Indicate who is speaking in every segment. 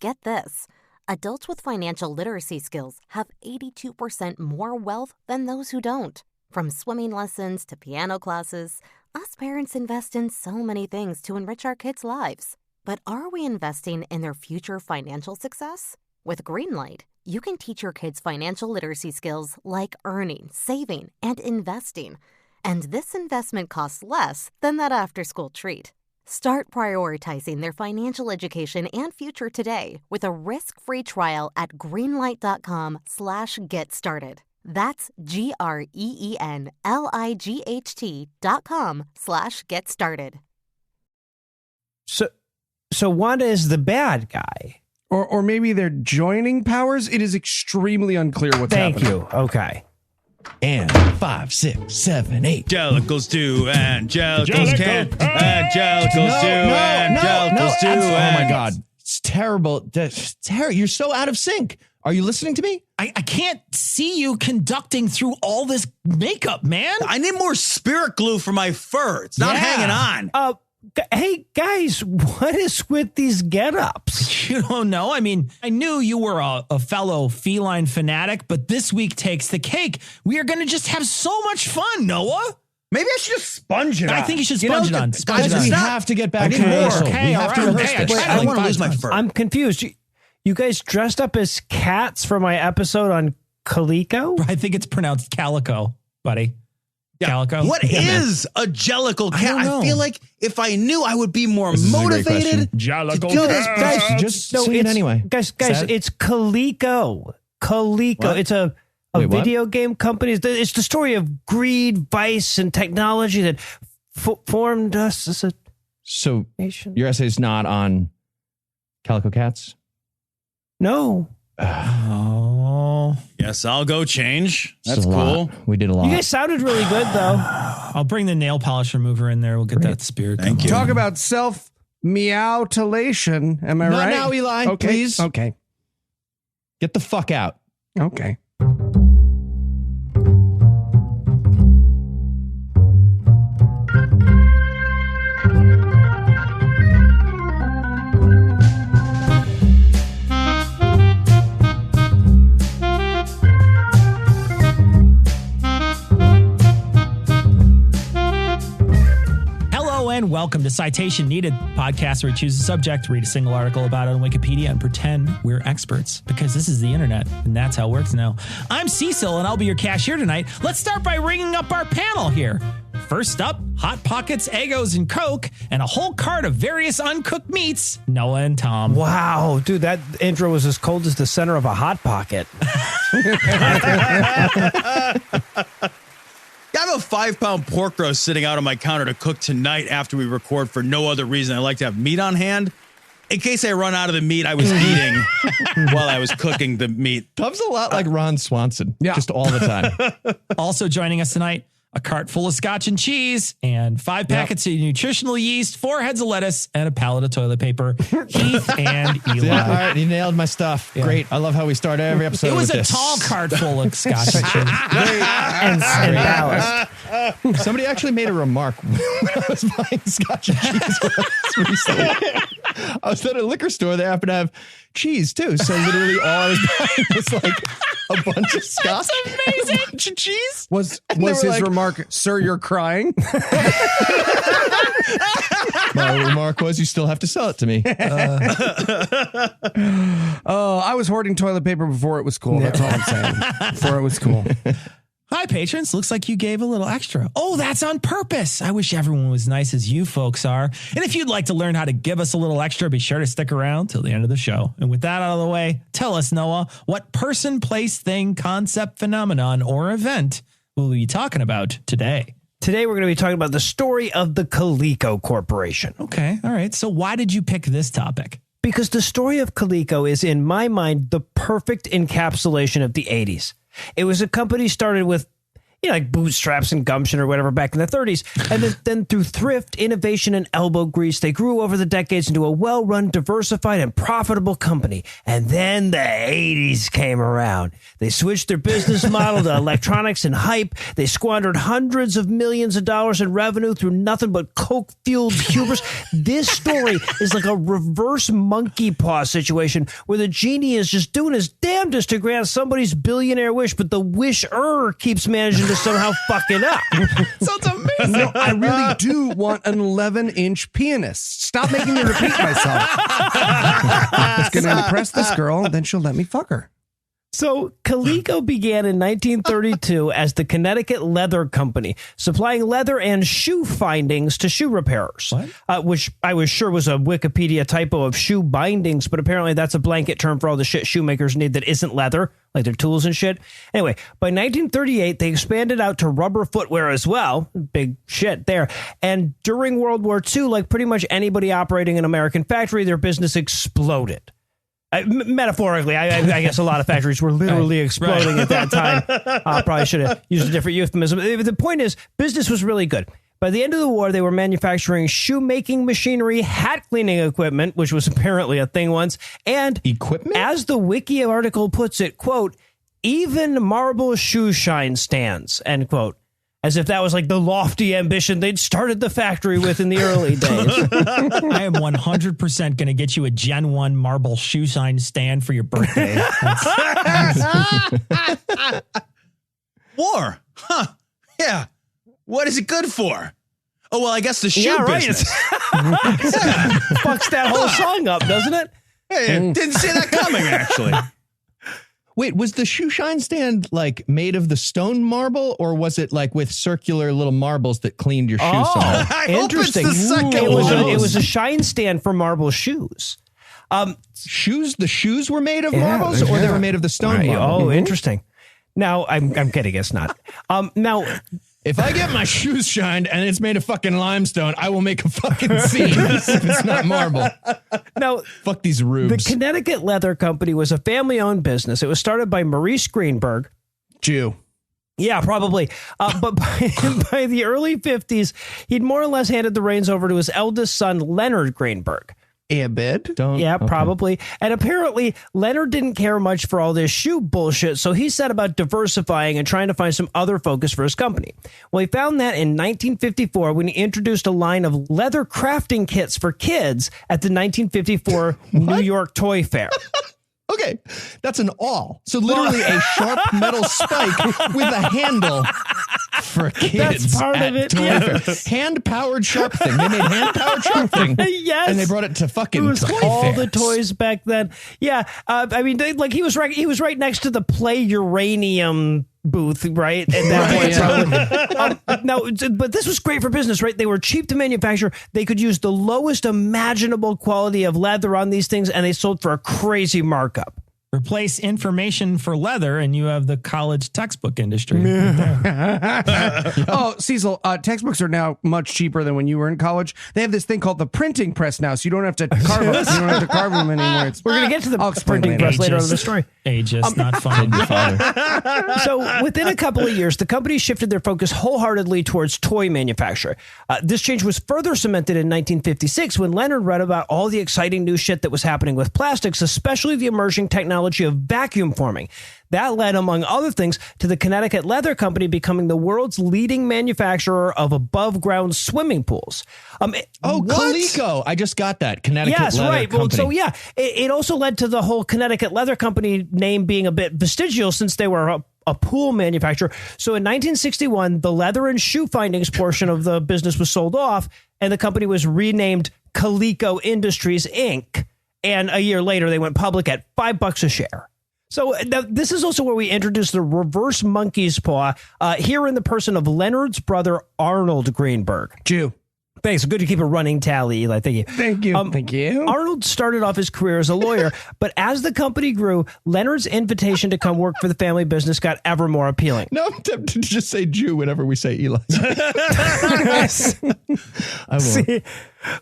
Speaker 1: Get this. Adults with financial literacy skills have 82% more wealth than those who don't. From swimming lessons to piano classes, us parents invest in so many things to enrich our kids' lives. But are we investing in their future financial success? With Greenlight, you can teach your kids financial literacy skills like earning, saving, and investing. And this investment costs less than that after-school treat. Start prioritizing their financial education and future today with a risk-free trial at greenlight.com/get-started. That's GREENLIGHT.com/get-started.
Speaker 2: So Wanda is the bad guy.
Speaker 3: Or maybe they're joining powers. It is extremely unclear what's happening.
Speaker 2: Thank you. Okay.
Speaker 4: And 5, 6, 7, 8.
Speaker 5: Angelicals do, Angelicals can, Angelicals do, Angelicals do.
Speaker 4: Oh my God. It's terrible. Terry, you're so out of sync. Are you listening to me?
Speaker 6: I can't see you conducting through all this makeup, man.
Speaker 5: I need more spirit glue for my fur. It's not hanging on.
Speaker 2: Hey, guys, what is with these get-ups?
Speaker 6: You don't know. I mean, I knew you were a fellow feline fanatic, but this week takes the cake. We are going to just have so much fun, Noah.
Speaker 5: Maybe I should just sponge it on.
Speaker 6: I think you should sponge it on.
Speaker 4: Guys, we have to get back to rehearsal.
Speaker 6: Okay,
Speaker 4: we have to rehearse this.
Speaker 5: I don't want to lose my fur.
Speaker 2: I'm confused. You guys dressed up as cats for my episode on Coleco?
Speaker 6: I think it's pronounced calico, buddy. Calico.
Speaker 5: What is a jellicle cat? I feel like if I knew, I would be more motivated.
Speaker 4: Jellicle
Speaker 2: Guys,
Speaker 4: just say it anyway.
Speaker 2: Guys, it's Coleco. Coleco.
Speaker 4: What?
Speaker 2: It's a video game company. It's the story of greed, vice, and technology that formed us as a nation.
Speaker 4: Your essay is not on Calico Cats?
Speaker 2: No.
Speaker 6: Oh.
Speaker 5: Yes, I'll go change. That's
Speaker 4: cool.
Speaker 5: cool.
Speaker 4: We did a lot.
Speaker 2: You guys sounded really good, though.
Speaker 6: I'll bring the nail polish remover in there. We'll get that spirit.
Speaker 5: Thank you.
Speaker 3: Talk about self-meowtilation. Am I
Speaker 4: Not
Speaker 3: right?
Speaker 4: now, Eli,
Speaker 3: Okay.
Speaker 4: please.
Speaker 3: Okay.
Speaker 4: Get the fuck out.
Speaker 3: Okay.
Speaker 6: And welcome to Citation Needed, podcast where we choose a subject, read a single article about it on Wikipedia, and pretend we're experts because this is the internet and that's how it works now. I'm Cecil and I'll be your cashier tonight. Let's start by ringing up our panel here. First up, Hot Pockets, Eggos, and Coke, and a whole cart of various uncooked meats, Noah and Tom.
Speaker 2: Wow, dude, that intro was as cold as the center of a Hot Pocket.
Speaker 5: I have a 5-pound pork roast sitting out on my counter to cook tonight after we record for no other reason. I like to have meat on hand in case I run out of the meat I was eating while I was cooking the meat.
Speaker 4: Tom's a lot like Ron Swanson. Yeah. Just all the time.
Speaker 6: Also joining us tonight, a cart full of scotch and cheese, and 5 packets of nutritional yeast, 4 heads of lettuce, and a pallet of toilet paper. Heath and Eli.
Speaker 4: Yeah, all right, you nailed my stuff. Yeah. Great. I love how we start every episode.
Speaker 6: It was
Speaker 4: with
Speaker 6: a
Speaker 4: this.
Speaker 6: tall cart full of scotch and cheese.
Speaker 2: and ballast.
Speaker 4: Somebody actually made a remark when I was buying scotch and cheese recently. I was at a liquor store. They happen to have cheese too. So literally all I was buying was like a bunch of scotch,
Speaker 6: amazing.
Speaker 4: a bunch of cheese.
Speaker 3: Was his
Speaker 4: like,
Speaker 3: remark, "Sir, you're crying"?
Speaker 4: My remark was, "You still have to sell it to me."
Speaker 3: I was hoarding toilet paper before it was cool. That's all I'm saying. Before it was cool.
Speaker 6: Hi, patrons. Looks like you gave a little extra. Oh, that's on purpose. I wish everyone was nice as you folks are. And if you'd like to learn how to give us a little extra, be sure to stick around till the end of the show. And with that out of the way, tell us, Noah, what person, place, thing, concept, phenomenon, or event will we be talking about today?
Speaker 2: Today, we're going to be talking about the story of the Coleco Corporation.
Speaker 6: Okay. All right. So why did you pick this topic?
Speaker 2: Because the story of Coleco is, in my mind, the perfect encapsulation of the 80s. It was a company started with, like bootstraps and gumption or whatever back in the 30s. And then through thrift, innovation, and elbow grease, they grew over the decades into a well-run, diversified, and profitable company. And then the 80s came around. They switched their business model to electronics and hype. They squandered hundreds of millions of dollars in revenue through nothing but coke-fueled hubris. This story is like a reverse monkey paw situation where the genie is just doing his damnedest to grant somebody's billionaire wish, but the wisher keeps managing to somehow fuck it up.
Speaker 3: Sounds amazing. No, I really do want an 11-inch pianist. Stop making me repeat myself. It's going to impress this girl, then she'll let me fuck her.
Speaker 2: So Coleco began in 1932 as the Connecticut Leather Company, supplying leather and shoe findings to shoe repairers, which I was sure was a Wikipedia typo of shoe bindings, but apparently that's a blanket term for all the shit shoemakers need that isn't leather, like their tools and shit. Anyway, by 1938, they expanded out to rubber footwear as well. Big shit there. And during World War II, like pretty much anybody operating an American factory, their business exploded. Metaphorically, I guess a lot of factories were literally exploding at that time. Probably should have used a different euphemism. The point is, business was really good. By the end of the war, they were manufacturing shoemaking machinery, hat cleaning equipment, which was apparently a thing once, and
Speaker 4: equipment?
Speaker 2: As the Wiki article puts it, quote, even marble shoe shine stands, end quote. As if that was like the lofty ambition they'd started the factory with in the early days.
Speaker 6: I am 100% going to get you a Gen 1 marble shoe shine stand for your birthday.
Speaker 5: War. Huh. Yeah. What is it good for? Oh, well, I guess the shoe business.
Speaker 2: Fucks that whole song up, doesn't it?
Speaker 5: Hey, didn't see that coming, actually.
Speaker 4: Wait, was the shoe shine stand like made of the stone marble, or was it like with circular little marbles that cleaned your shoes off?
Speaker 2: Interesting.
Speaker 5: Hope it's the second
Speaker 2: it was a shine stand for marble shoes.
Speaker 4: The shoes were made of marbles, or they were made of the stone marble?
Speaker 2: Oh, interesting. Now, I'm kidding. It's not. Now,
Speaker 4: if I get my shoes shined and it's made of fucking limestone, I will make a fucking scene if it's not marble.
Speaker 2: Now,
Speaker 4: fuck these rubes.
Speaker 2: The Connecticut Leather Company was a family-owned business. It was started by Maurice Greenberg.
Speaker 3: Jew.
Speaker 2: Yeah, probably. But by the early 50s, he'd more or less handed the reins over to his eldest son, Leonard Greenberg. Probably. And apparently, Leonard didn't care much for all this shoe bullshit, so he set about diversifying and trying to find some other focus for his company. Well, he found that in 1954 when he introduced a line of leather crafting kits for kids at the 1954 New York Toy Fair.
Speaker 4: Okay, that's an awl. So literally a sharp metal spike with a handle for kids.
Speaker 2: That's part of it.
Speaker 4: Yes. Hand-powered sharp thing. They made hand-powered sharp thing.
Speaker 2: Yes.
Speaker 4: And they brought it to fucking toy
Speaker 2: all
Speaker 4: fairs.
Speaker 2: the toys back then. Yeah. I mean, he was right next to the Play Uranium booth, right? At that point, probably. But this was great for business, right? They were cheap to manufacture. They could use the lowest imaginable quality of leather on these things, and they sold for a crazy markup.
Speaker 6: Replace information for leather, and you have the college textbook industry.
Speaker 3: Oh, Cecil, textbooks are now much cheaper than when you were in college. They have this thing called the printing press now, so you don't have to carve them. You don't have to carve them anymore.
Speaker 2: We're going to get to the printing press later on in the story.
Speaker 6: Ageist, not fun.
Speaker 2: So within a couple of years, the company shifted their focus wholeheartedly towards toy manufacture. This change was further cemented in 1956 when Leonard read about all the exciting new shit that was happening with plastics, especially the emerging technology of vacuum forming. That led, among other things, to the Connecticut Leather Company becoming the world's leading manufacturer of above-ground swimming pools.
Speaker 4: Coleco. I just got that. Connecticut Leather Company.
Speaker 2: Well, so yeah, it also led to the whole Connecticut Leather Company name being a bit vestigial since they were a pool manufacturer. So in 1961, the leather and shoe findings portion of the business was sold off, and the company was renamed Coleco Industries, Inc., and a year later, they went public at $5 a share. So now, this is also where we introduce the reverse monkey's paw here in the person of Leonard's brother, Arnold Greenberg.
Speaker 3: Jew.
Speaker 2: Thanks. Good to keep a running tally, Eli. Thank you.
Speaker 3: Thank you. Thank you.
Speaker 2: Arnold started off his career as a lawyer, but as the company grew, Leonard's invitation to come work for the family business got ever more appealing.
Speaker 4: No, I'm tempted to just say Jew whenever we say Eli. I won't.
Speaker 2: See,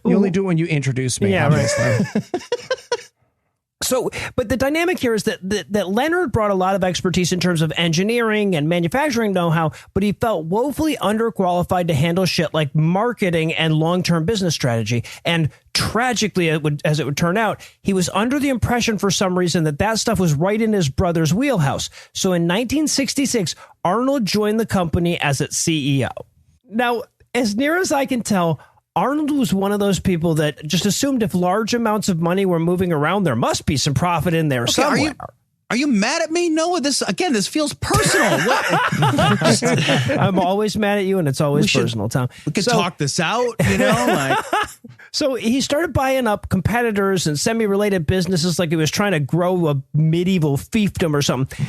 Speaker 3: You only do it when you introduce me.
Speaker 2: Yeah, right. So, but the dynamic here is that Leonard brought a lot of expertise in terms of engineering and manufacturing know-how, but he felt woefully underqualified to handle shit like marketing and long-term business strategy. And tragically, as it would turn out, he was under the impression for some reason that stuff was right in his brother's wheelhouse. So in 1966, Arnold joined the company as its CEO. Now, as near as I can tell, Arnold was one of those people that just assumed if large amounts of money were moving around, there must be some profit in there somewhere.
Speaker 5: Are you mad at me, Noah? This feels personal.
Speaker 2: I'm always mad at you, and it's always personal, Tom.
Speaker 5: We could talk this out,
Speaker 2: So he started buying up competitors and semi-related businesses like he was trying to grow a medieval fiefdom or something.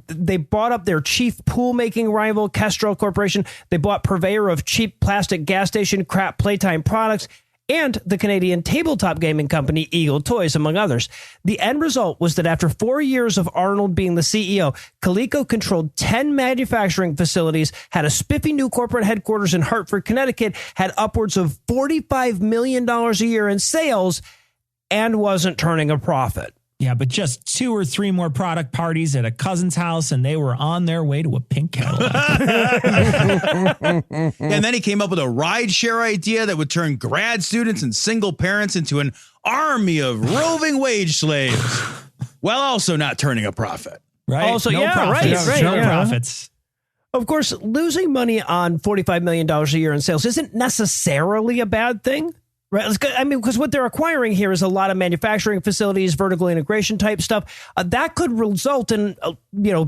Speaker 2: They bought up their chief pool-making rival, Kestrel Corporation. They bought purveyor of cheap plastic gas station crap playtime products, and the Canadian tabletop gaming company Eagle Toys, among others. The end result was that after 4 years of Arnold being the CEO, Coleco controlled 10 manufacturing facilities, had a spiffy new corporate headquarters in Hartford, Connecticut, had upwards of $45 million a year in sales, and wasn't turning a profit.
Speaker 6: Yeah, but just 2 or 3 more product parties at a cousin's house, and they were on their way to a pink Cadillac.
Speaker 5: And then he came up with a rideshare idea that would turn grad students and single parents into an army of roving wage slaves, while also not turning a profit.
Speaker 6: Right?
Speaker 2: Also,
Speaker 6: no profits.
Speaker 2: right.
Speaker 6: No profits.
Speaker 2: Of course, losing money on $45 million a year in sales isn't necessarily a bad thing. Right. I mean, because what they're acquiring here is a lot of manufacturing facilities, vertical integration type stuff that could result in,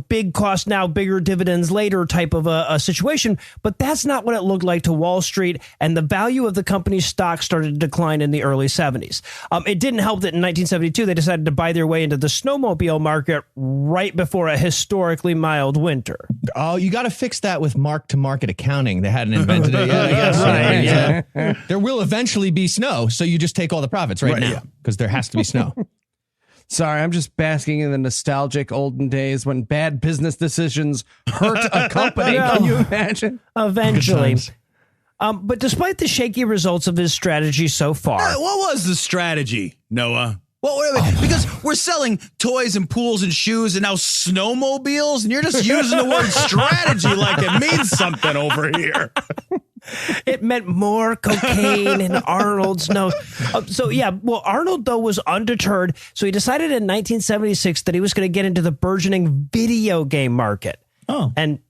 Speaker 2: big cost now, bigger dividends later type of a situation. But that's not what it looked like to Wall Street. And the value of the company's stock started to decline in the early 70s. It didn't help that in 1972, they decided to buy their way into the snowmobile market right before a historically mild winter.
Speaker 4: Oh, you got to fix that with mark-to-market accounting. They hadn't invented it yet, I guess.
Speaker 2: Right,
Speaker 4: yeah. There will eventually be snow, so you just take all the profits right now because there has to be snow.
Speaker 3: Sorry, I'm just basking in the nostalgic olden days when bad business decisions hurt a company. Can you imagine?
Speaker 2: Eventually. But despite the shaky results of his strategy so far.
Speaker 5: What was the strategy, Noah? Because we're selling toys and pools and shoes and now snowmobiles, and you're just using the word strategy like it means something over here.
Speaker 2: It meant more cocaine in Arnold's nose. Arnold, though, was undeterred. So he decided in 1976 that he was going to get into the burgeoning video game market. Oh. And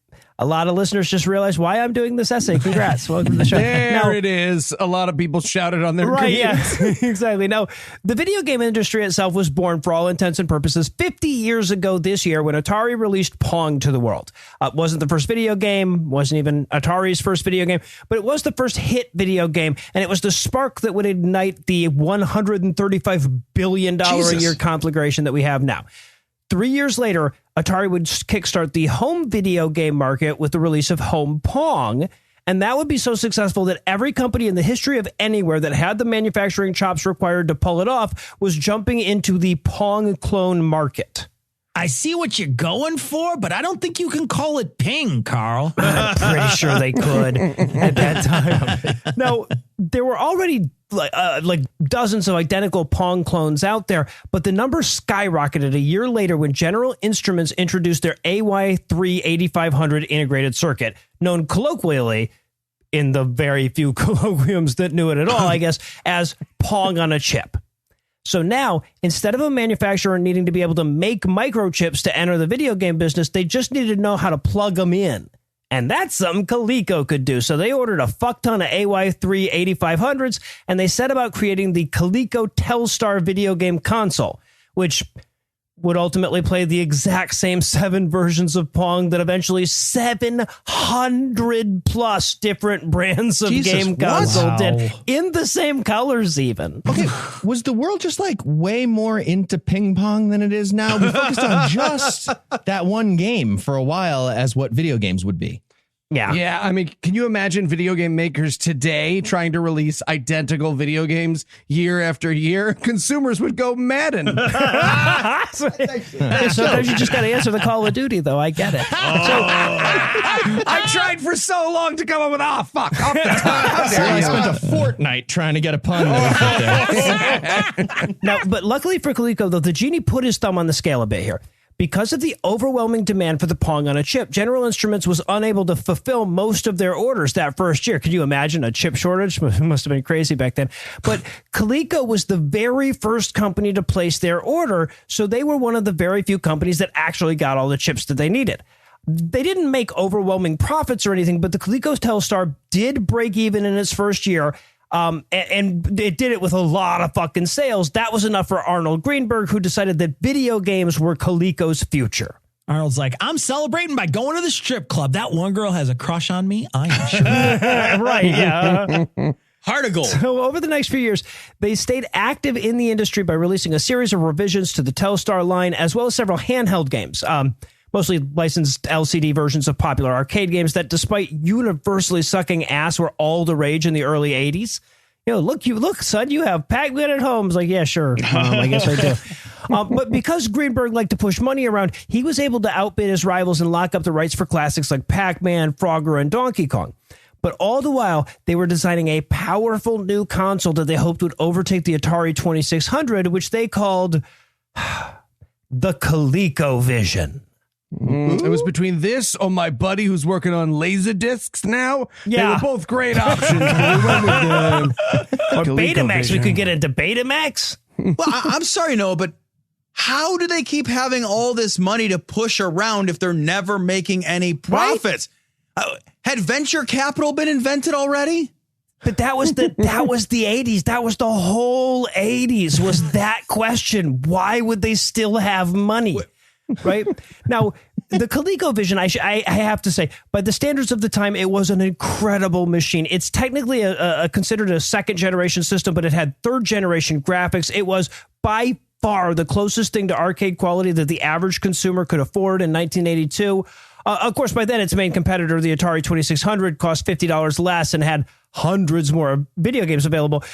Speaker 2: a lot of listeners just realized why I'm doing this essay. Congrats. Welcome to the show.
Speaker 3: There it is. A lot of people shouted on their
Speaker 2: right, yeah, exactly. Now, the video game industry itself was born, for all intents and purposes, 50 years ago this year when Atari released Pong to the world. It wasn't the first video game, wasn't even Atari's first video game, but it was the first hit video game, and it was the spark that would ignite the $135 billion a year conflagration that we have now. 3 years later, Atari would kickstart the home video game market with the release of Home Pong, and that would be so successful that every company in the history of anywhere that had the manufacturing chops required to pull it off was jumping into the Pong clone market.
Speaker 6: I see what you're going for, but I don't think you can call it ping, Carl.
Speaker 2: I'm pretty sure they could at that time. Now, there were already like dozens of identical Pong clones out there, but the number skyrocketed a year later when General Instruments introduced their AY3-8500 integrated circuit, known colloquially, in the very few colloquiums that knew it at all, I guess, as Pong on a chip. So now, instead of a manufacturer needing to be able to make microchips to enter the video game business, they just needed to know how to plug them in. And that's something Coleco could do. So they ordered a fuck ton of AY3-8500s, and they set about creating the Coleco Telstar video game console, which would ultimately play the exact same 7 versions of Pong that eventually 700 plus different brands of game console did, in the same colors even.
Speaker 4: Okay, was the world just like way more into ping pong than it is now? We focused on just that one game for a while as what video games would be.
Speaker 2: Yeah.
Speaker 3: Yeah, I mean, can you imagine video game makers today trying to release identical video games year after year? Consumers would go madden.
Speaker 2: Sometimes you just got to answer the Call of Duty, though. I get it.
Speaker 3: I tried for so long to come up with, fuck. Off the top. How
Speaker 4: So
Speaker 3: dare
Speaker 4: I
Speaker 3: you?
Speaker 4: spent a fortnight trying to get a pun there.
Speaker 2: Now, but luckily for Coleco, though, the genie put his thumb on the scale a bit here. Because of the overwhelming demand for the Pong on a chip, General Instruments was unable to fulfill most of their orders that first year. Could you imagine a chip shortage? Must have been crazy back then. But Coleco was the very first company to place their order, so they were one of the very few companies that actually got all the chips that they needed. They didn't make overwhelming profits or anything, but the Coleco Telstar did break even in its first year. And it did it with a lot of fucking sales. That was enough for Arnold Greenberg, who decided that video games were Coleco's future.
Speaker 6: Arnold's like, I'm celebrating by going to the strip club. That one girl has a crush on me. I am sure.
Speaker 2: Right, yeah.
Speaker 5: Heart of gold.
Speaker 2: So over the next few years, they stayed active in the industry by releasing a series of revisions to the Telstar line, as well as several handheld games. Mostly licensed LCD versions of popular arcade games that, despite universally sucking ass, were all the rage in the early 80s. Look, son, you have Pac-Man at home. It's like, yeah, sure. I guess I do. But because Greenberg liked to push money around, he was able to outbid his rivals and lock up the rights for classics like Pac-Man, Frogger, and Donkey Kong. But all the while, they were designing a powerful new console that they hoped would overtake the Atari 2600, which they called the ColecoVision.
Speaker 3: It was between this or my buddy who's working on laser discs now.
Speaker 2: Yeah.
Speaker 3: They were both great options. But we went with,
Speaker 2: Or
Speaker 3: ColecoVision.
Speaker 2: Betamax. We could get into Betamax.
Speaker 5: Well, I'm sorry, Noah, but how do they keep having all this money to push around if they're never making any profits? Had venture capital been invented already?
Speaker 2: But that was the 80s. That was the whole 80s, was that question. Why would they still have money? Right now, the ColecoVision, I have to say, by the standards of the time, it was an incredible machine. It's technically considered a second generation system, but it had third generation graphics. It was by far the closest thing to arcade quality that the average consumer could afford in 1982. Of course, by then, its main competitor, the Atari 2600, cost $50 less and had hundreds more video games available.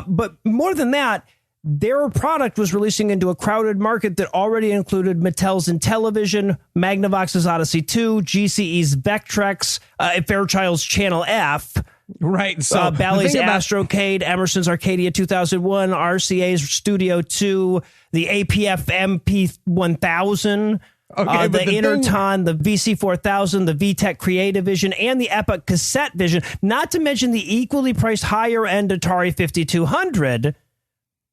Speaker 2: But more than that, their product was releasing into a crowded market that already included Mattel's Intellivision, Magnavox's Odyssey 2, GCE's Vectrex, Fairchild's Channel F,
Speaker 3: Right. So
Speaker 2: Bally's Astrocade, Emerson's Arcadia 2001, RCA's Studio 2, the APF MP1000,
Speaker 3: Okay,
Speaker 2: the
Speaker 3: but the
Speaker 2: Interton, the VC4000, the VTech Creative Vision, and the Epic Cassette Vision, not to mention the equally priced higher-end Atari 5200,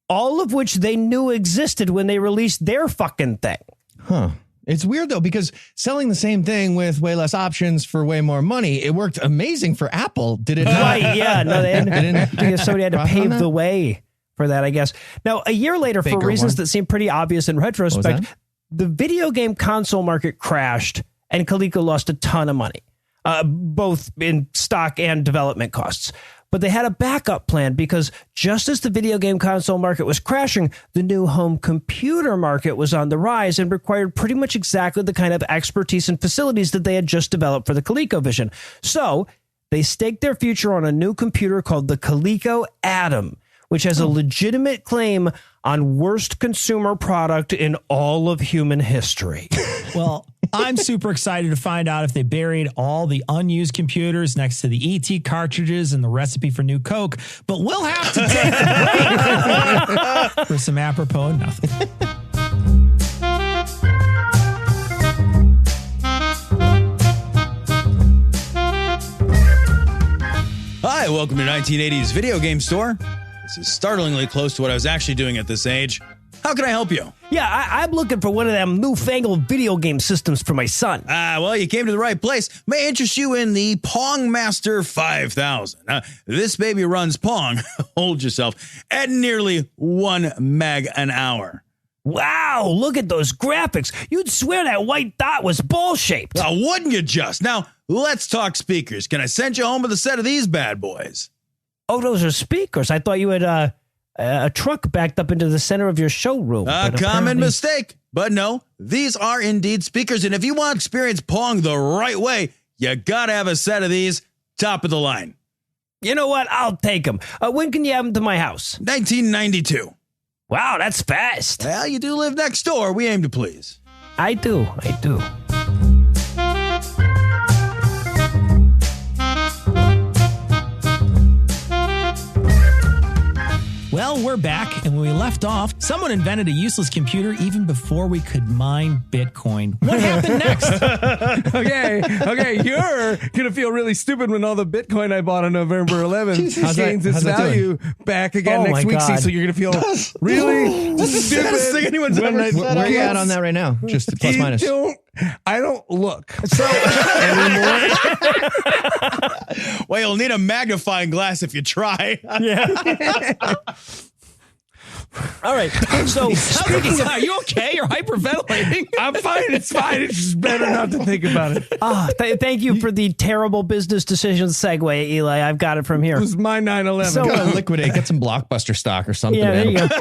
Speaker 2: all of which they knew existed when they released their fucking thing.
Speaker 4: Huh. It's weird, though, because selling the same thing with way less options for way more money, it worked amazing for Apple. Did it not?
Speaker 2: Right, yeah. No, they had because somebody had to
Speaker 4: profit on
Speaker 2: pave
Speaker 4: that?
Speaker 2: the way for that, I guess. Now, a year later, for
Speaker 3: Baker
Speaker 2: reasons
Speaker 3: one.
Speaker 2: that seem pretty obvious in retrospect, the video game console market crashed and Coleco lost a ton of money, both in stock and development costs. But they had a backup plan because just as the video game console market was crashing, the new home computer market was on the rise and required pretty much exactly the kind of expertise and facilities that they had just developed for the ColecoVision. So they staked their future on a new computer called the Coleco Atom, which has a legitimate claim on worst consumer product in all of human history.
Speaker 6: Well, I'm super excited to find out if they buried all the unused computers next to the ET cartridges and the recipe for new Coke, but we'll have to take a break for some apropos nothing.
Speaker 5: Hi, welcome to 1980s Video Game Store. This is startlingly close to what I was actually doing at this age. How can I help you?
Speaker 2: Yeah, I'm looking for one of them newfangled video game systems for my son.
Speaker 5: Well, you came to the right place. May I interest you in the Pong Master 5000. This baby runs Pong, hold yourself, at nearly 1 meg an hour.
Speaker 2: Wow, look at those graphics. You'd swear that white dot was ball-shaped.
Speaker 5: Wouldn't you just? Now, let's talk speakers. Can I send you home with a set of these bad boys?
Speaker 2: Oh, those are speakers. I thought you had a truck backed up into the center of your showroom.
Speaker 5: A
Speaker 2: But
Speaker 5: common
Speaker 2: apparently-
Speaker 5: mistake. But no, these are indeed speakers. And if you want to experience Pong the right way, You gotta have a set of these, top of the line.
Speaker 2: You know what? I'll take them. When can you have them to my house?
Speaker 5: 1992.
Speaker 2: Wow, that's fast.
Speaker 5: Well, you do live next door. We aim to please.
Speaker 2: I do.
Speaker 6: Well, we're back, and when we left off, someone invented a useless computer even before we could mine Bitcoin. What happened next?
Speaker 3: Okay, you're gonna feel really stupid when all the Bitcoin I bought on November 11th gains its value back again next week.
Speaker 2: God.
Speaker 3: So you're gonna feel really
Speaker 5: That's the saddest thing anyone's ever said.
Speaker 4: Where are you at on that right now? Just plus minus.
Speaker 3: I don't look so anymore.
Speaker 5: Well, you'll need a magnifying glass if you try.
Speaker 2: Yeah. All right. So speaking of,
Speaker 6: Are you okay? You're hyperventilating.
Speaker 3: I'm fine. It's fine. It's just better not to think about it.
Speaker 2: thank you for the terrible business decisions segue, Eli. I've got it from here.
Speaker 3: It was my 9/11.
Speaker 2: So-
Speaker 4: Gotta liquidate. Get some Blockbuster stock or something.
Speaker 2: Yeah, there
Speaker 4: man.
Speaker 2: you go.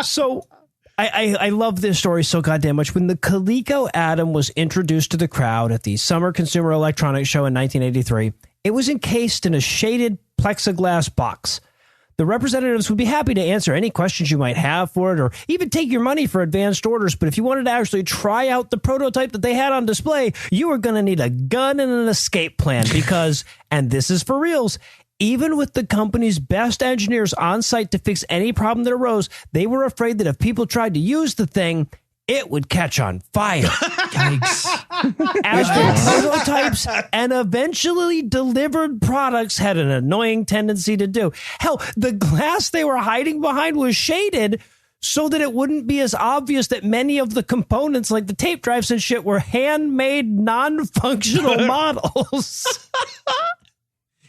Speaker 2: So I love this story so goddamn much. When the Coleco Atom was introduced to the crowd at the Summer Consumer Electronics Show in 1983, it was encased in a shaded plexiglass box. The representatives would be happy to answer any questions you might have for it or even take your money for advanced orders. But if you wanted to actually try out the prototype that they had on display, you were going to need a gun and an escape plan because, and this is for reals, even with the company's best engineers on site to fix any problem that arose, they were afraid that if people tried to use the thing, it would catch on fire.
Speaker 6: Yikes.
Speaker 2: As the prototypes and eventually delivered products had an annoying tendency to do. Hell, the glass they were hiding behind was shaded so that it wouldn't be as obvious that many of the components, like the tape drives and shit, were handmade, non-functional models.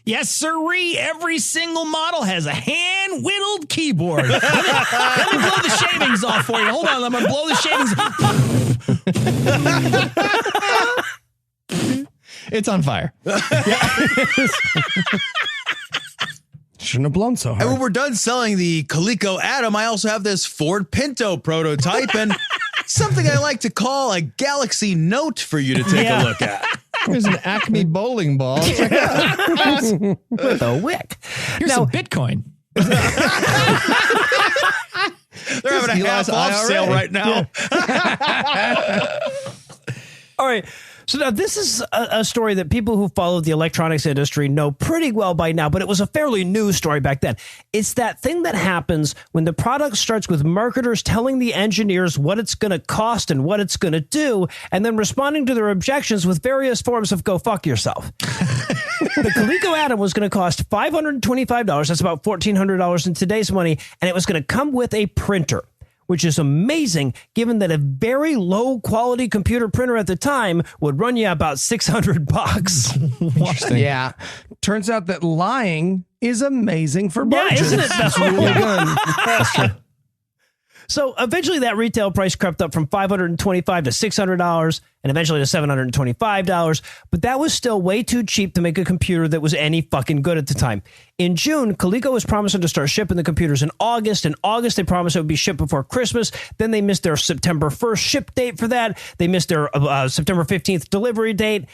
Speaker 6: Yes, sirree. Every single model has a hand-whittled keyboard. Let me blow the shavings off for you. Hold on, I'm going to blow the shavings.
Speaker 4: It's on fire.
Speaker 3: Shouldn't have blown so hard.
Speaker 5: And when we're done selling the Coleco Atom, I also have this Ford Pinto prototype and something I like to call a Galaxy Note for you to take a look at.
Speaker 4: Here's an Acme bowling ball. Check it out.
Speaker 2: With a wick.
Speaker 6: Here's some Bitcoin.
Speaker 5: They're having a half off sale right now.
Speaker 2: All right. So now this is a story that people who follow the electronics industry know pretty well by now, but it was a fairly new story back then. It's that thing that happens when the product starts with marketers telling the engineers what it's going to cost and what it's going to do, and then responding to their objections with various forms of go fuck yourself. The Coleco Atom was going to cost $525. That's about $1,400 in today's money. And it was going to come with a printer, which is amazing given that a very low quality computer printer at the time would run you about $600.
Speaker 3: Yeah. Turns out that lying is amazing for margins.
Speaker 2: isn't it?
Speaker 3: That's really good.
Speaker 4: That's true.
Speaker 2: So eventually that retail price crept up from $525 to $600 and eventually to $725. But that was still way too cheap to make a computer that was any fucking good at the time. In June, Coleco was promising to start shipping the computers in August. In August, they promised it would be shipped before Christmas. Then they missed their September 1st ship date for that. They missed their September 15th delivery date.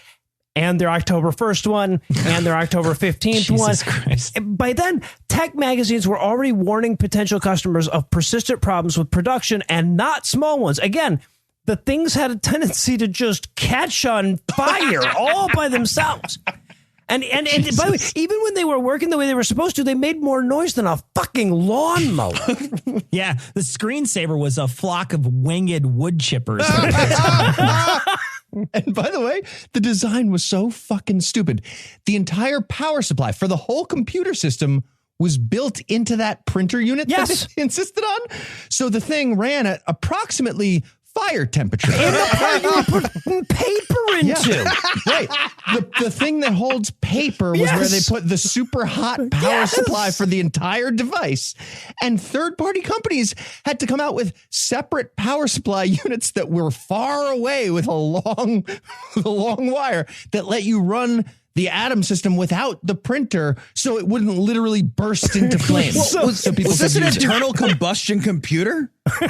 Speaker 2: And their October 1st one, and their October 15th one.
Speaker 6: Jesus Christ.
Speaker 2: By then, tech magazines were already warning potential customers of persistent problems with production and not small ones. Again, the things had a tendency to just catch on fire all by themselves. And by the way, even when they were working the way they were supposed to, they made more noise than a fucking lawnmower.
Speaker 6: Yeah, the screensaver was a flock of winged wood chippers.
Speaker 4: And by the way, the design was so fucking stupid. The entire power supply for the whole computer system was built into that printer unit that they insisted on. So the thing ran at approximately fire temperature.
Speaker 2: And the part you put paper into.
Speaker 4: Yeah. Right. The thing that holds paper was where they put the super hot power supply for the entire device. And third-party companies had to come out with separate power supply units that were far away with a long wire that let you run the Atom system without the printer so it wouldn't literally burst into flames.
Speaker 5: Was this an internal combustion computer?
Speaker 6: It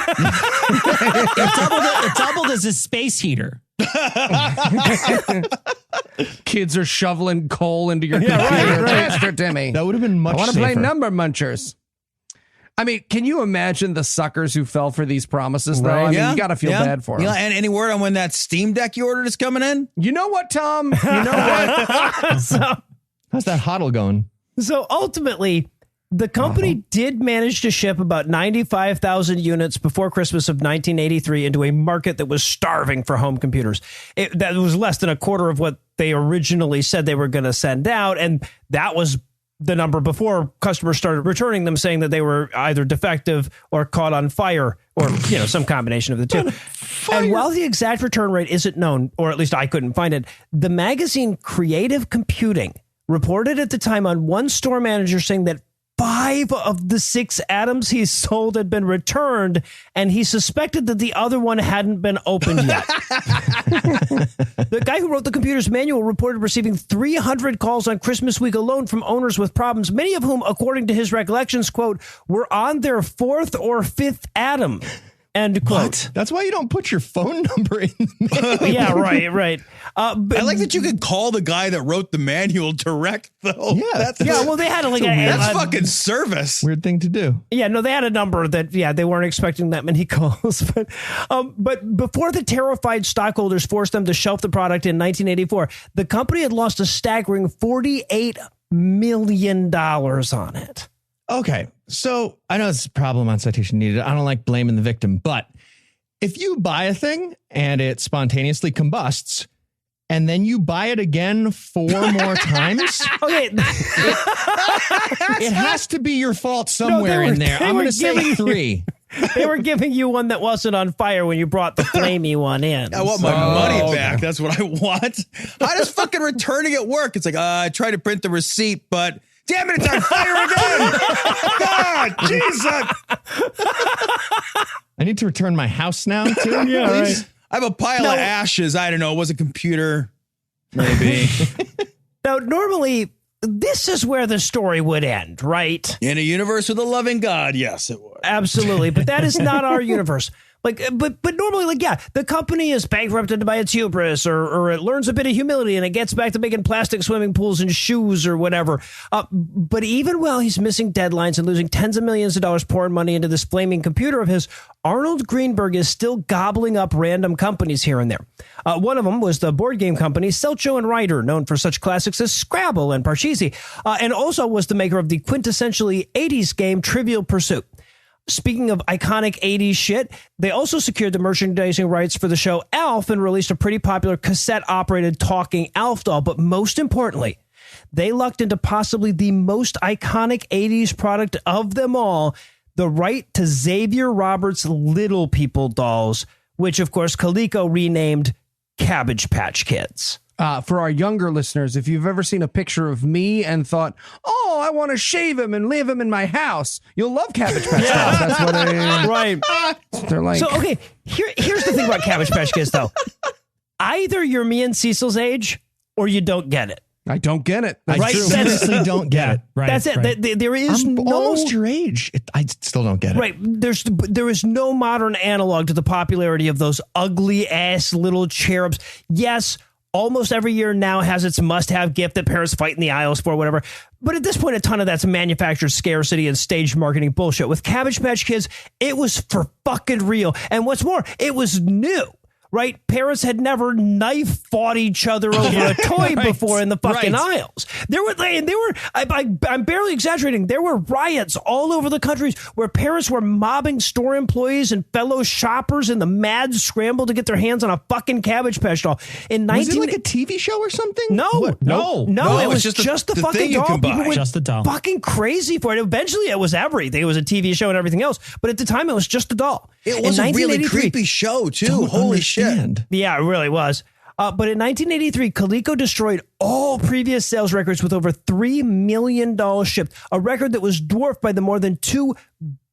Speaker 6: doubled as a space heater.
Speaker 3: Kids are shoveling coal into your computer. Faster, Timmy.
Speaker 4: That would have been much
Speaker 3: I want to play
Speaker 4: safer.
Speaker 3: Number Munchers. I mean, can you imagine the suckers who fell for these promises, though? I mean, you got to feel bad for them.
Speaker 5: Yeah, and any word on when that Steam Deck you ordered is coming in?
Speaker 3: You know what, Tom? You know what?
Speaker 4: How's that HODL going?
Speaker 2: So ultimately, the company did manage to ship about 95,000 units before Christmas of 1983 into a market that was starving for home computers. That was less than a quarter of what they originally said they were going to send out. And that was the number before customers started returning them, saying that they were either defective or caught on fire or, some combination of the two. And while the exact return rate isn't known, or at least I couldn't find it, the magazine Creative Computing reported at the time on one store manager saying that 5 of the 6 atoms he sold had been returned, and he suspected that the other one hadn't been opened yet. The guy who wrote the computer's manual reported receiving 300 calls on Christmas week alone from owners with problems, many of whom, according to his recollections, quote, were on their 4th or 5th atom. End quote.
Speaker 4: What? That's why you don't put your phone number in the mail.
Speaker 2: Yeah, right. But
Speaker 5: I like that you could call the guy that wrote the manual direct, though.
Speaker 4: Yeah,
Speaker 2: well, they had
Speaker 5: that's fucking service.
Speaker 4: Weird thing to do.
Speaker 2: Yeah, no, they had a number that, they weren't expecting that many calls. But before the terrified stockholders forced them to shelf the product in 1984, the company had lost a staggering $48 million on it.
Speaker 4: Okay, so I know it's a problem on Citation Needed. I don't like blaming the victim, but if you buy a thing and it spontaneously combusts, and then you buy it again 4 more times,
Speaker 2: okay,
Speaker 4: it has to be your fault somewhere in there. I'm going to say 3.
Speaker 2: They were giving you one that wasn't on fire when you brought the flamey one in.
Speaker 5: I want my money back. That's what I want. How does fucking returning it work? It's like, I tried to print the receipt, but damn it, it's on fire again. God, Jesus.
Speaker 4: I need to return my house now, too.
Speaker 2: Yeah,
Speaker 4: please.
Speaker 2: right.
Speaker 5: I have a pile of ashes. I don't know. It was a computer. Maybe.
Speaker 2: Now, normally, this is where the story would end, right?
Speaker 5: In a universe with a loving God, yes, it would.
Speaker 2: Absolutely. But that is not our universe. But normally, the company is bankrupted by its hubris, or it learns a bit of humility and it gets back to making plastic swimming pools and shoes or whatever. But even while he's missing deadlines and losing tens of millions of dollars pouring money into this flaming computer of his, Arnold Greenberg is still gobbling up random companies here and there. One of them was the board game company Selcho and Ryder, known for such classics as Scrabble and Parcheesi, and also was the maker of the quintessentially 80s game Trivial Pursuit. Speaking of iconic 80s shit, they also secured the merchandising rights for the show Alf and released a pretty popular cassette-operated talking Alf doll. But most importantly, they lucked into possibly the most iconic 80s product of them all, the right to Xavier Roberts' Little People dolls, which, of course, Coleco renamed Cabbage Patch Kids.
Speaker 3: For our younger listeners, if you've ever seen a picture of me and thought, oh, I want to shave him and leave him in my house, you'll love Cabbage Patch dolls. That's what
Speaker 2: right.
Speaker 3: They're like.
Speaker 2: So, okay, here's the thing about Cabbage Patch Kids, though. Either you're me and Cecil's age or you don't get it.
Speaker 3: I don't get it.
Speaker 4: I seriously don't get it.
Speaker 6: Right.
Speaker 2: That's it.
Speaker 6: Right.
Speaker 2: There is
Speaker 4: I'm
Speaker 2: no
Speaker 4: almost your age. I still don't get it.
Speaker 2: Right. There is no modern analog to the popularity of those ugly ass little cherubs. Yes, almost every year now has its must-have gift that parents fight in the aisles for, whatever. But at this point, a ton of that's manufactured scarcity and staged marketing bullshit. With Cabbage Patch Kids, it was for fucking real. And what's more, it was new. Right? Parents had never knife fought each other over a toy before in the fucking aisles. I'm barely exaggerating. There were riots all over the country where parents were mobbing store employees and fellow shoppers in the mad scramble to get their hands on a fucking Cabbage Patch doll.
Speaker 4: Was it like a TV show or something?
Speaker 2: No, it was just the fucking doll. People were
Speaker 6: just the doll.
Speaker 2: Fucking crazy for it. Eventually, it was everything. It was a TV show and everything else. But at the time, it was just the doll.
Speaker 5: It was a really creepy show, too. Holy shit.
Speaker 2: Yeah, it really was. But in 1983, Coleco destroyed all previous sales records with over $3 million shipped, a record that was dwarfed by the more than $2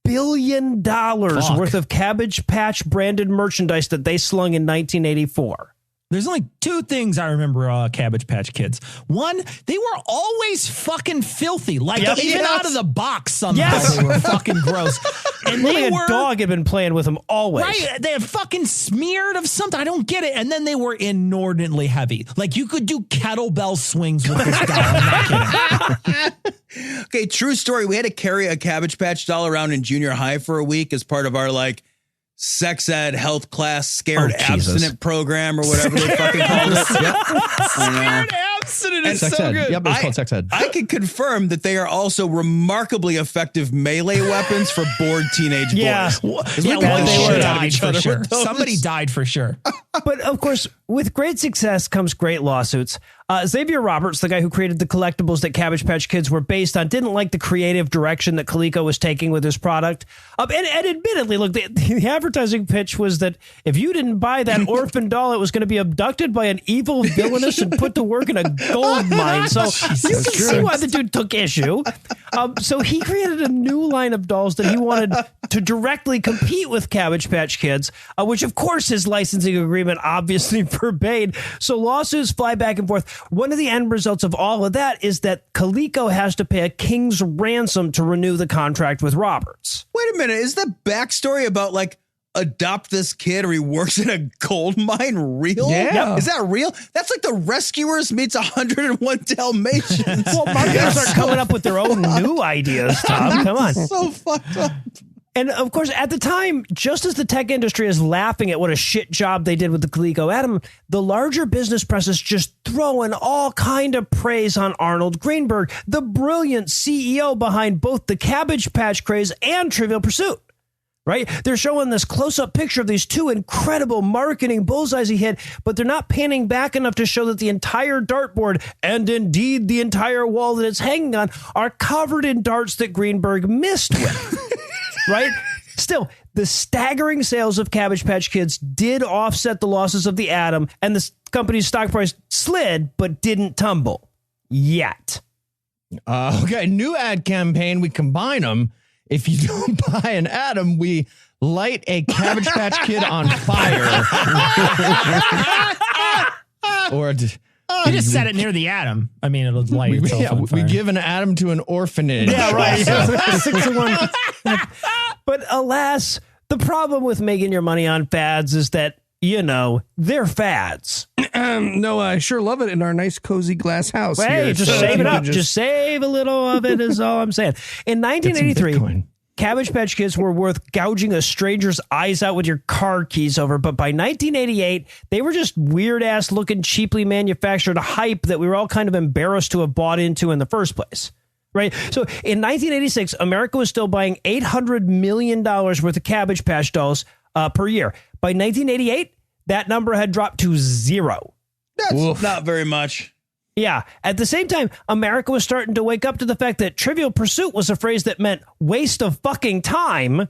Speaker 2: billion worth of Cabbage Patch branded merchandise that they slung in 1984.
Speaker 6: There's only two things I remember Cabbage Patch Kids. One, they were always fucking filthy. Like even out of the box somehow they were fucking gross. And
Speaker 2: a dog had been playing with them always.
Speaker 6: Right. They had fucking smeared of something. I don't get it. And then they were inordinately heavy. Like you could do kettlebell swings with this doll. I'm not kidding.
Speaker 5: Okay, true story. We had to carry a Cabbage Patch doll around in junior high for a week as part of our sex ed health class scared abstinent program or whatever they fucking called it.
Speaker 6: Scared abstinent is so good.
Speaker 4: Yep, it's called sex ed.
Speaker 5: I can confirm that they are also remarkably effective melee weapons for bored teenage boys.
Speaker 6: Yeah,
Speaker 2: they
Speaker 6: were
Speaker 2: were
Speaker 6: out of
Speaker 5: each
Speaker 6: for
Speaker 5: other
Speaker 6: sure.
Speaker 5: with those.
Speaker 6: Somebody died for sure.
Speaker 2: But of course, with great success comes great lawsuits. Xavier Roberts, the guy who created the collectibles that Cabbage Patch Kids were based on, didn't like the creative direction that Coleco was taking with his product. And admittedly, look, the advertising pitch was that if you didn't buy that orphan doll, it was going to be abducted by an evil villainess and put to work in a gold mine. So you can see why the dude took issue. So he created a new line of dolls that he wanted to directly compete with Cabbage Patch Kids, which of course his licensing agreement obviously forbade. So lawsuits fly back and forth. One of the end results of all of that is that Coleco has to pay a king's ransom to renew the contract with Roberts.
Speaker 5: Wait a minute. Is the backstory about adopt this kid or he works in a gold mine real?
Speaker 3: Yeah.
Speaker 5: Is that real? That's like the Rescuers meets 101 Dalmatians.
Speaker 2: Well, marketers are coming up with their own new ideas, Tom. Come on.
Speaker 5: So fucked up.
Speaker 2: And of course, at the time, just as the tech industry is laughing at what a shit job they did with the Coleco Atom, the larger business press is just throwing all kind of praise on Arnold Greenberg, the brilliant CEO behind both the Cabbage Patch craze and Trivial Pursuit. Right? They're showing this close-up picture of these two incredible marketing bullseyes he hit, but they're not panning back enough to show that the entire dartboard, and indeed the entire wall that it's hanging on, are covered in darts that Greenberg missed with. Right? Still, the staggering sales of Cabbage Patch Kids did offset the losses of the Atom, and the company's stock price slid, but didn't tumble. Yet.
Speaker 4: Okay, new ad campaign. We combine them. If you don't buy an Atom, we light a Cabbage Patch Kid on fire. Or
Speaker 6: you just set it near the Atom. I mean, it'll light itself on fire.
Speaker 4: We give an Atom to an orphanage.
Speaker 2: Yeah, right. 6 to 1. But alas, the problem with making your money on fads is that, they're fads.
Speaker 3: No, I sure love it in our nice, cozy glass house.
Speaker 2: Hey,
Speaker 3: here.
Speaker 2: just
Speaker 3: So
Speaker 2: save
Speaker 3: you
Speaker 2: it up.
Speaker 3: can
Speaker 2: Just save a little of it is all I'm saying. In 1983, Cabbage Patch Kids were worth gouging a stranger's eyes out with your car keys over. But by 1988, they were just weird-ass looking, cheaply manufactured hype that we were all kind of embarrassed to have bought into in the first place. Right. So in 1986, America was still buying $800 million worth of Cabbage Patch dolls per year. By 1988, that number had dropped to 0.
Speaker 5: That's not very much.
Speaker 2: Yeah. At the same time, America was starting to wake up to the fact that Trivial Pursuit was a phrase that meant waste of fucking time.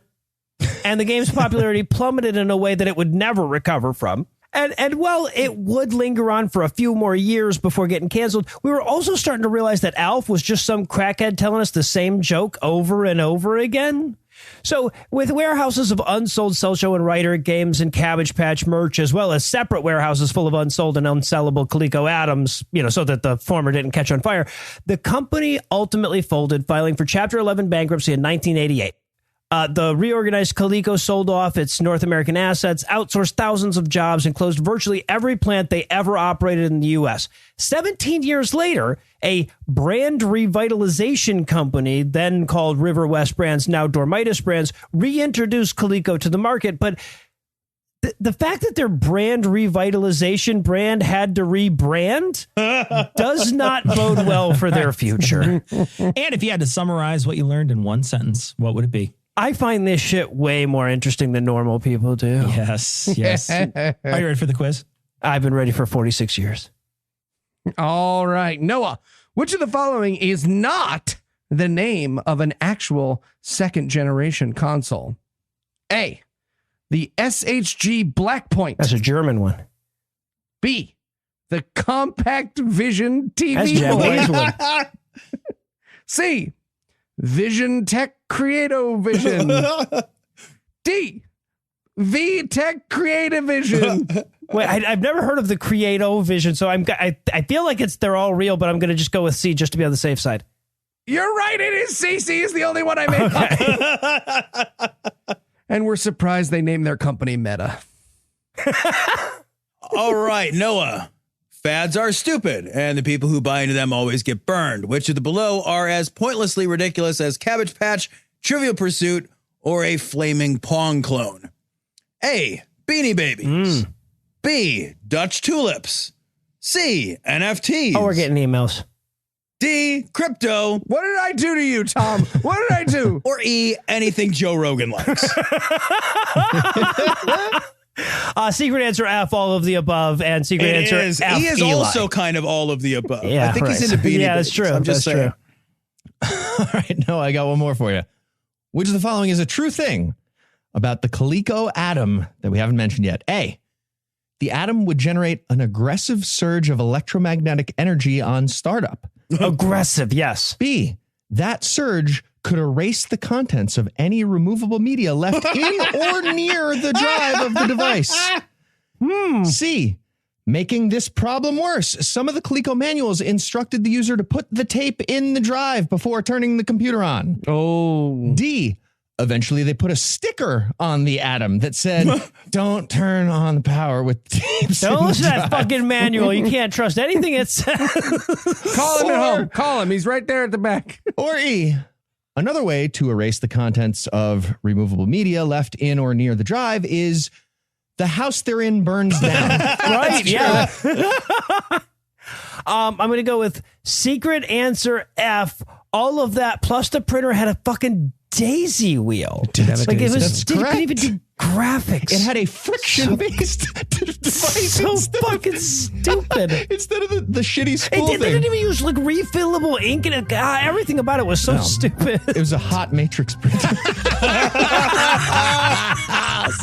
Speaker 2: And the game's popularity plummeted in a way that it would never recover from. And while it would linger on for a few more years before getting canceled, we were also starting to realize that Alf was just some crackhead telling us the same joke over and over again. So with warehouses of unsold Cell Show and Writer games and Cabbage Patch merch, as well as separate warehouses full of unsold and unsellable Coleco Atoms, so that the former didn't catch on fire, the company ultimately folded, filing for Chapter 11 bankruptcy in 1988. The reorganized Coleco sold off its North American assets, outsourced thousands of jobs, and closed virtually every plant they ever operated in the U.S. 17 years later, a brand revitalization company, then called River West Brands, now Dormitus Brands, reintroduced Coleco to the market. But the fact that their brand revitalization brand had to rebrand does not bode well for their future.
Speaker 6: And if you had to summarize what you learned in one sentence, what would it be?
Speaker 2: I find this shit way more interesting than normal people do.
Speaker 6: Yes. Are you ready for the quiz?
Speaker 2: I've been ready for 46 years.
Speaker 3: All right. Noah, which of the following is not the name of an actual second-generation console? A, the SHG Blackpoint.
Speaker 2: That's a German one.
Speaker 3: B, the Compact Vision TV.
Speaker 2: That's a Japanese one.
Speaker 3: C, Vision Tech Creato Vision. D, VTech Creative Vision.
Speaker 2: Wait, I've never heard of the Creato Vision, so I feel like they're all real, but I'm going to just go with C just to be on the safe side.
Speaker 3: You're right. It is C. C is the only one I made. Okay. And we're surprised they named their company Meta.
Speaker 5: All right, Noah. Fads are stupid, and the people who buy into them always get burned. Which of the below are as pointlessly ridiculous as Cabbage Patch, Trivial Pursuit, or a flaming Pong clone? A. Beanie Babies. B. Dutch tulips. C. NFTs.
Speaker 2: Oh, we're getting emails.
Speaker 5: D. Crypto.
Speaker 3: What did I do to you, Tom? What did I do?
Speaker 5: Or E. Anything Joe Rogan likes.
Speaker 2: Secret answer F, all of the above, and secret
Speaker 5: It
Speaker 2: answer
Speaker 5: is.
Speaker 2: F,
Speaker 5: He is
Speaker 2: Eli.
Speaker 5: also kind of all of the above.
Speaker 2: Yeah,
Speaker 5: I think
Speaker 2: right.
Speaker 5: he's into Beanie
Speaker 2: Yeah,
Speaker 5: Babies.
Speaker 2: that's true.
Speaker 5: I'm just
Speaker 2: That's
Speaker 5: saying.
Speaker 2: true.
Speaker 4: All right, no, I got one more for you. Which of the following is a true thing about the Coleco atom that we haven't mentioned yet? A. The atom would generate an aggressive surge of electromagnetic energy on startup.
Speaker 2: Aggressive, yes.
Speaker 4: B. That surge could erase the contents of any removable media left in or near the drive of the device. C. Making this problem worse, some of the Coleco manuals instructed the user to put the tape in the drive before turning the computer on.
Speaker 3: Oh.
Speaker 4: D. Eventually, they put a sticker on the atom that said, don't turn on the power with tapes.
Speaker 2: Don't listen to that fucking manual. You can't trust anything it says.
Speaker 3: Call him at home. Call him. He's right there at the back.
Speaker 4: Or E. Another way to erase the contents of removable media left in or near the drive is the house they're in burns down.
Speaker 2: Right, yeah. I'm going to go with secret answer F. All of that, plus the printer had a fucking daisy wheel. Like it was,
Speaker 4: That's
Speaker 2: didn't even do graphics.
Speaker 4: It had a friction-based device.
Speaker 2: so fucking stupid.
Speaker 4: Instead of the shitty
Speaker 2: They
Speaker 4: spool thing.
Speaker 2: didn't even use like refillable ink and everything about it was so stupid.
Speaker 4: It was a hot matrix printer.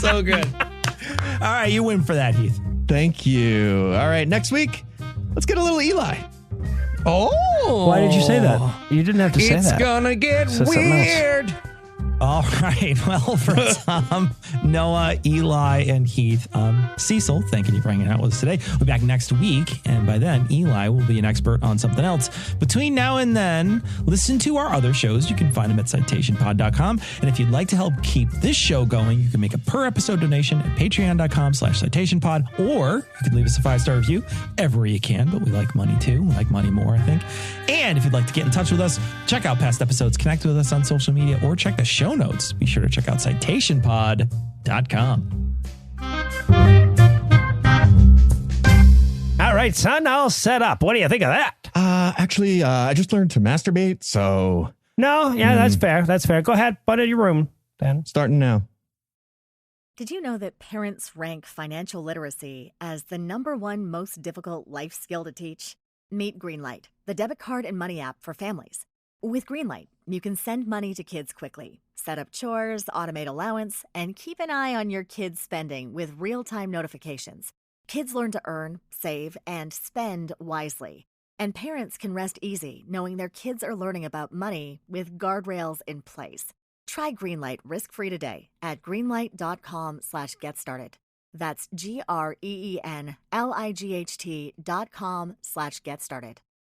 Speaker 6: So good. All right, you win for that, Heath.
Speaker 4: Thank you. All right, next week, let's get a little Eli.
Speaker 3: Oh.
Speaker 2: Why did you say that? You didn't have to say
Speaker 3: It's
Speaker 2: that.
Speaker 3: gonna get
Speaker 2: Say something else.
Speaker 3: weird.
Speaker 6: All right. Well, for Tom, Noah, Eli, and Heath, Cecil, thanking you for hanging out with us today. We'll be back next week. And by then, Eli will be an expert on something else. Between now and then, listen to our other shows. You can find them at citationpod.com. And if you'd like to help keep this show going, you can make a per episode donation at patreon.com/citationpod, or you can leave us a 5-star review ever you can. But we like money too. We like money more, I think. And if you'd like to get in touch with us, check out past episodes, connect with us on social media, or check the show notes. Be sure to check out citationpod.com.
Speaker 2: All right, son, all set up. What do you think of that?
Speaker 4: Actually, I just learned to masturbate, so
Speaker 2: No, yeah, that's fair. That's fair. Go ahead, butt in your room, then.
Speaker 4: starting now.
Speaker 7: Did you know that parents rank financial literacy as the #1 most difficult life skill to teach? Meet Greenlight, the debit card and money app for families. With Greenlight, you can send money to kids quickly, set up chores, automate allowance, and keep an eye on your kids' spending with real-time notifications. Kids learn to earn, save, and spend wisely. And parents can rest easy knowing their kids are learning about money with guardrails in place. Try Greenlight risk-free today at greenlight.com/getstarted. That's GREENLIGHT.com/getstarted.